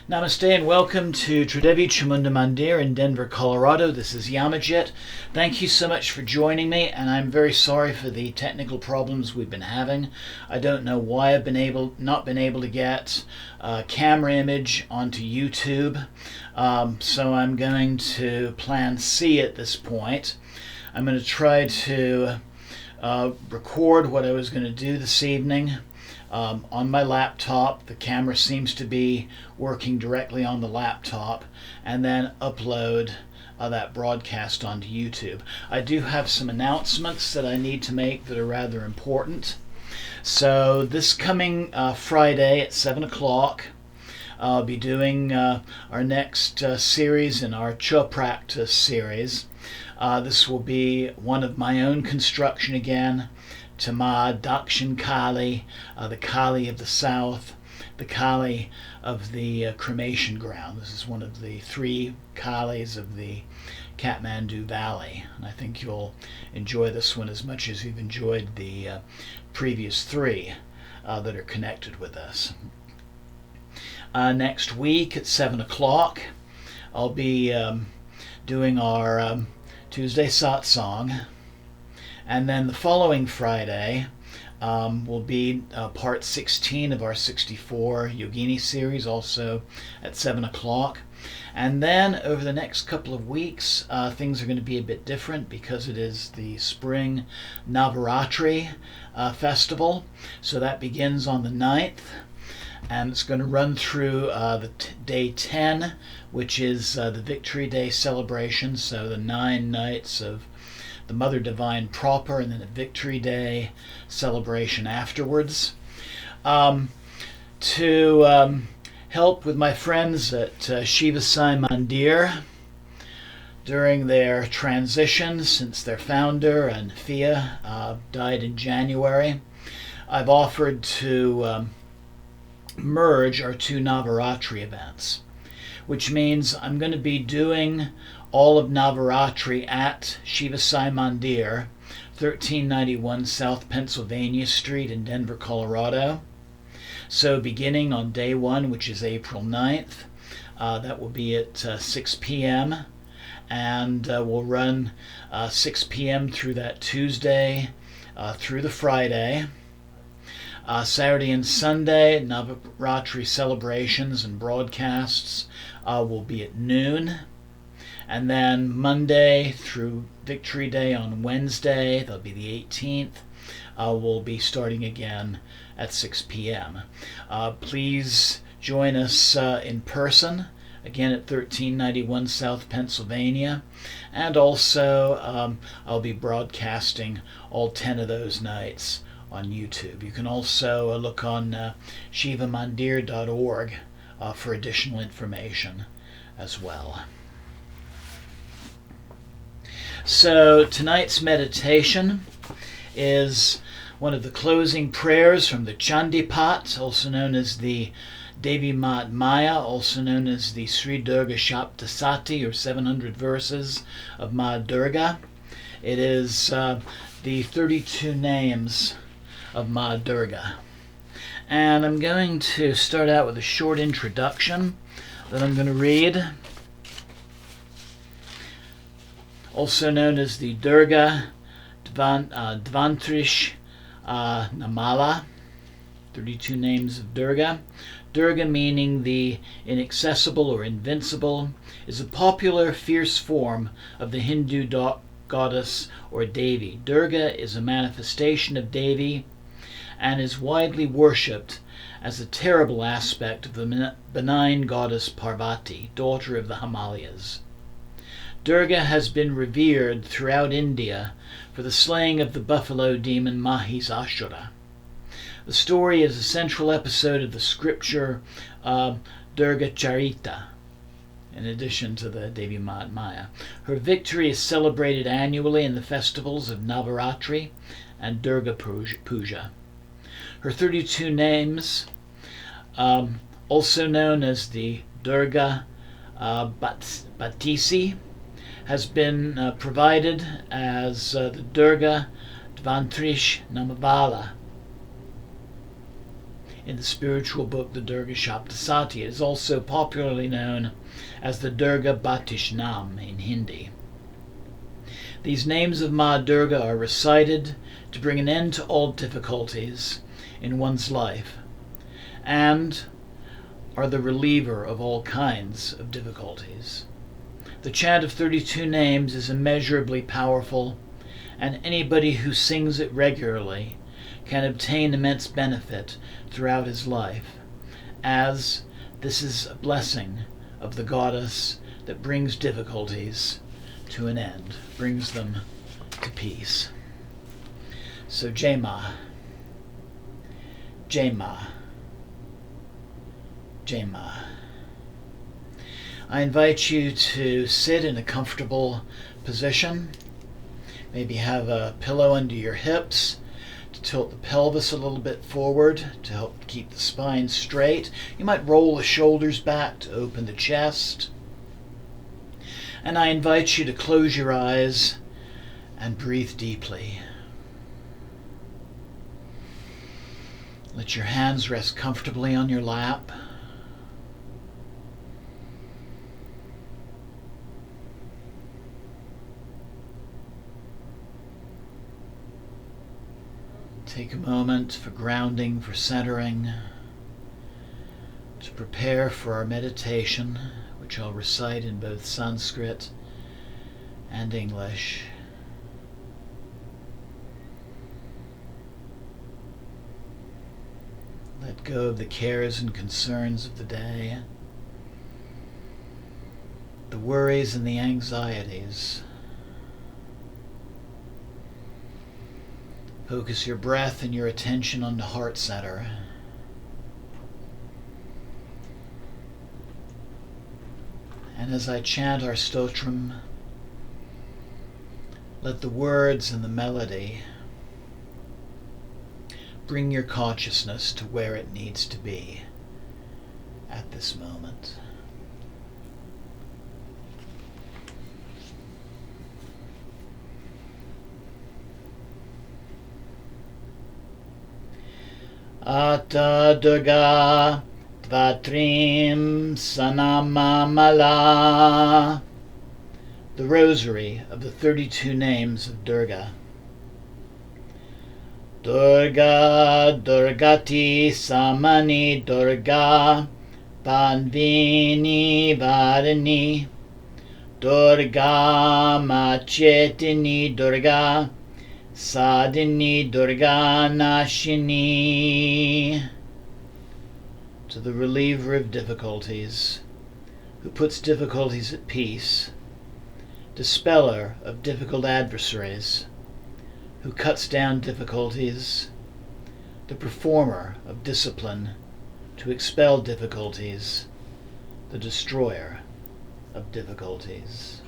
Namaste and welcome to Tridevi Chamunda Mandir in Denver, Colorado. This is Yamajit. Thank you so much for joining me, and I'm very sorry for the technical problems we've been having. I don't know why I've not been able to get a camera image onto YouTube, so I'm going to plan C at this point. I'm going to try to record what I was going to do this evening. On my laptop. The camera seems to be working directly on the laptop, and then upload that broadcast onto YouTube. I do have some announcements that I need to make that are rather important. So this coming Friday at 7 o'clock, I'll be doing our next series in our Cha Practice series. This will be one of my own construction again, to Ma Dakshin Kali, the Kali of the South, the Kali of the cremation ground. This is one of the three Kalis of the Kathmandu Valley, and I think you'll enjoy this one as much as you've enjoyed the previous three that are connected with us. Next week at 7 o'clock, I'll be doing our Tuesday satsang. And then the following Friday will be part 16 of our 64 Yogini series, also at 7 o'clock. And then over the next couple of weeks, things are going to be a bit different because it is the spring Navaratri festival. So that begins on the 9th. And it's going to run through the day 10, which is the Victory Day celebration. So the 9 nights of the Mother Divine proper, and then a Victory Day celebration afterwards. To help with my friends at Shiva Sai Mandir during their transition, since their founder and Fia died in January, I've offered to merge our two Navaratri events, which means I'm going to be doing all of Navaratri at Shiva Sai Mandir, 1391 South Pennsylvania Street in Denver, Colorado. So beginning on day 1, which is April 9th, that will be at 6 p.m. and we'll run 6 p.m. through that Tuesday through the Friday. Saturday and Sunday, Navaratri celebrations and broadcasts will be at noon. And then Monday through Victory Day on Wednesday, that'll be the 18th, we'll be starting again at 6 p.m. Please join us in person, again at 1391 South Pennsylvania. And also, I'll be broadcasting all 10 of those nights on YouTube. You can also look on shivamandir.org for additional information as well. So tonight's meditation is one of the closing prayers from the Chandipat, also known as the Devi Mat Maya, also known as the Sri Durga Shaptasati, or 700 verses of Ma Durga. It is the 32 names of Ma Durga. And I'm going to start out with a short introduction that I'm going to read. Also known as the Durga Dvantrish Namala, 32 names of Durga. Durga, meaning the inaccessible or invincible, is a popular, fierce form of the Hindu goddess or Devi. Durga is a manifestation of Devi and is widely worshipped as a terrible aspect of the benign goddess Parvati, daughter of the Himalayas. Durga has been revered throughout India for the slaying of the buffalo demon Mahishasura. The story is a central episode of the scripture Durga Charita, in addition to the Devi Mat Maya. Her victory is celebrated annually in the festivals of Navaratri and Durga Puja. Her 32 names, also known as the Durga Bhatisi, has been provided as the Durga Dvantrish Namavala in the spiritual book, the Durga Shaptasati. It is also popularly known as the Durga Bhatishnam in Hindi. These names of Ma Durga are recited to bring an end to all difficulties in one's life and are the reliever of all kinds of difficulties. The chant of 32 names is immeasurably powerful, and anybody who sings it regularly can obtain immense benefit throughout his life, as this is a blessing of the goddess that brings difficulties to an end, brings them to peace. So Jai Ma, Jai Ma, Jai Ma. I invite you to sit in a comfortable position. Maybe have a pillow under your hips to tilt the pelvis a little bit forward to help keep the spine straight. You might roll the shoulders back to open the chest. And I invite you to close your eyes and breathe deeply. Let your hands rest comfortably on your lap. Take a moment for grounding, for centering, to prepare for our meditation, which I'll recite in both Sanskrit and English. Let go of the cares and concerns of the day, the worries and the anxieties. Focus your breath and your attention on the heart center. And as I chant our stotram, let the words and the melody bring your consciousness to where it needs to be at this moment. Ata Durga Tvatrim Sanamamala. The Rosary of the 32 names of Durga. Durga Durgati Samani Durga Panvini Varini Durga Machetini Durga Sadini Durga Nashini. To the reliever of difficulties, who puts difficulties at peace, dispeller of difficult adversaries, who cuts down difficulties, the performer of discipline to expel difficulties, the destroyer of difficulties.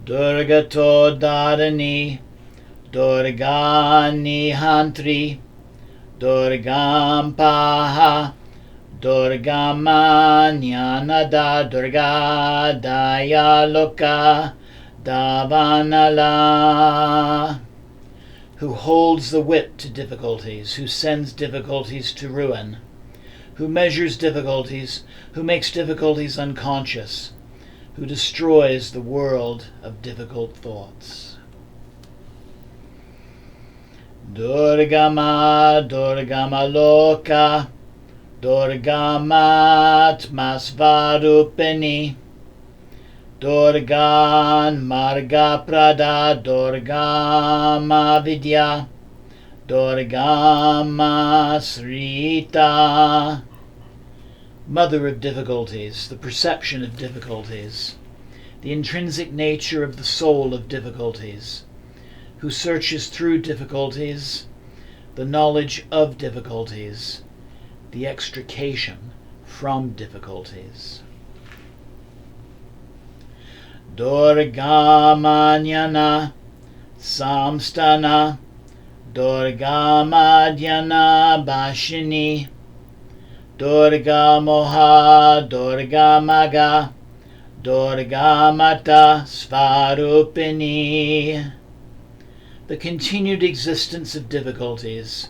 Durga Todharani, Durga Nihantri, Durgam Paha, Durga Manyanada, Durga Dayaloka, Davanala. Who holds the whip to difficulties, who sends difficulties to ruin, who measures difficulties, who makes difficulties unconscious, who destroys the world of difficult thoughts. Durgama, Durgama Loka, Durgamat Masvarupini, Durgan Marga Prada, Durgama Vidya, Durgama Srita. Mother of difficulties, the perception of difficulties, the intrinsic nature of the soul of difficulties, who searches through difficulties, the knowledge of difficulties, the extrication from difficulties. Durga Manyana Samstana, Durga Madhyana Bhashini, Durga Moha, Durga Maga, Durga Mata Svarupini. The continued existence of difficulties,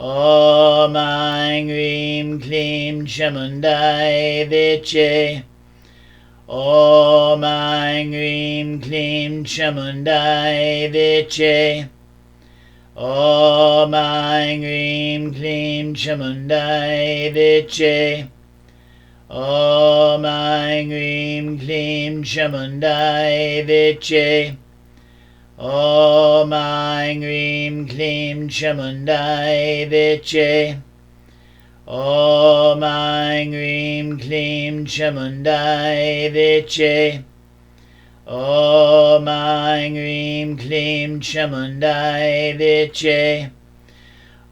Om Aing Rim Klim Chamundai Viche. Om Aing Rim Klim Chamundai Viche. Om Aing Rim Klim Chamundai Viche. Om Aing Rim Klim Chamundai Viche. Om Aing Rim Klim Chamundai Viche. Om Aing Rim Klim Chamundai Viche. Om Aing Rim Klim Chamundai Viche.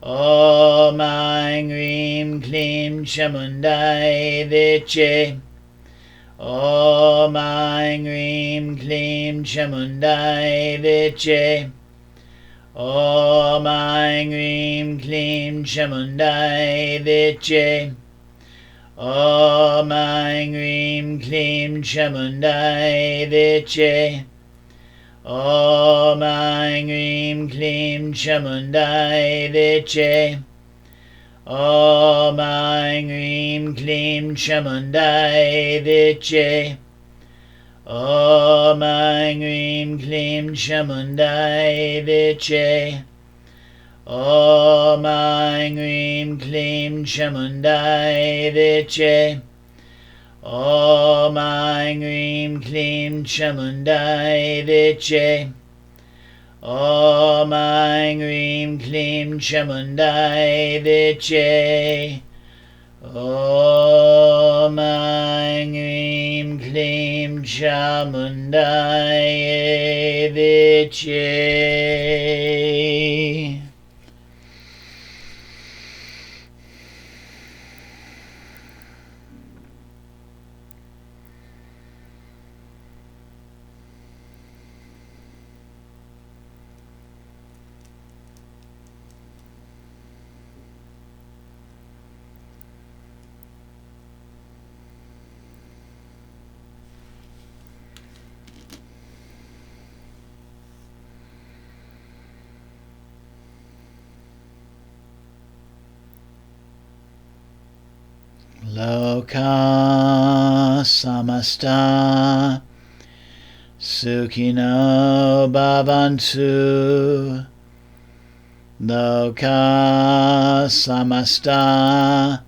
Om Aing Rim Klim Chamundai Viche. Om Aing Rim Klim Chamundai Viche. Om Aing Rim Klim Chamundai Viche. Om Aing Rim Klim Chamundai Viche. Om Aing Rim Klim Chamundai Viche. Om Aing Rim Klim Chamundai Viche. Om Aing Rim Klim Chamundai Viche. Om Aing Rim Klim Chamundai Viche. Om Aing Rim Klim Chamundai Viche. Om Aing Rim Klim Chamundai Viche. Om Aing Rim Klim Chamundai Viche. Loka samasta sukhino bhavantu. Loka samasta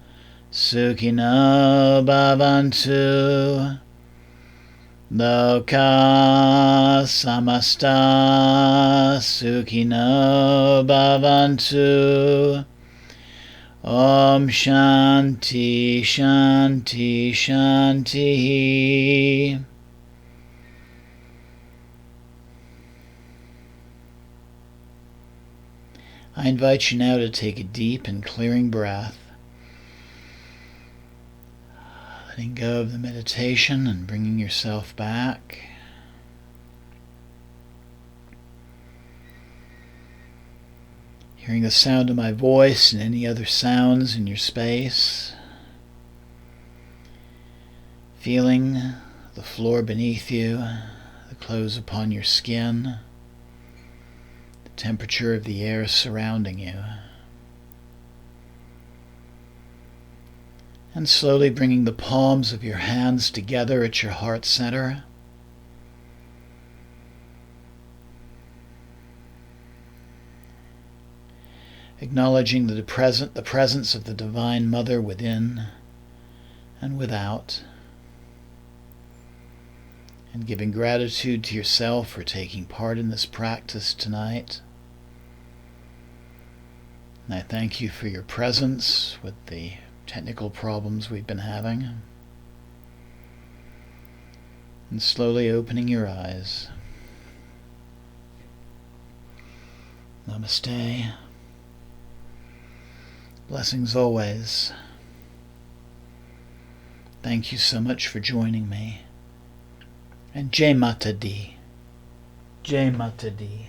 sukhino bhavantu. Loka samasta sukhino bhavantu. Om Shanti Shanti Shanti. I invite you now to take a deep and clearing breath, letting go of the meditation and bringing yourself back. Hearing the sound of my voice and any other sounds in your space. Feeling the floor beneath you, the clothes upon your skin, the temperature of the air surrounding you. And slowly bringing the palms of your hands together at your heart center. Acknowledging the presence of the Divine Mother within and without, and giving gratitude to yourself for taking part in this practice tonight. And I thank you for your presence with the technical problems we've been having. And slowly opening your eyes. Namaste. Blessings always. Thank you so much for joining me. And Jai Mata Di. Jai Mata Di.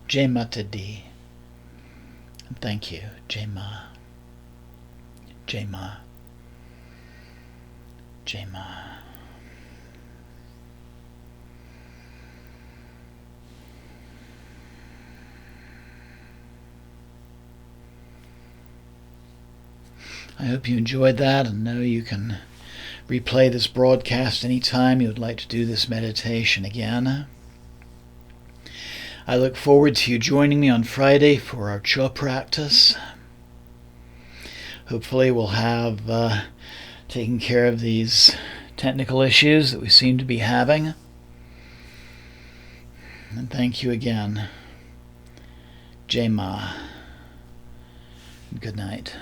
Jai Mata Di. And thank you. Jai Ma. Jai Ma. Jai Ma. I hope you enjoyed that, and know you can replay this broadcast anytime you would like to do this meditation again. I look forward to you joining me on Friday for our Cha practice. Hopefully we'll have taken care of these technical issues that we seem to be having. And thank you again. Jai Ma. Good night.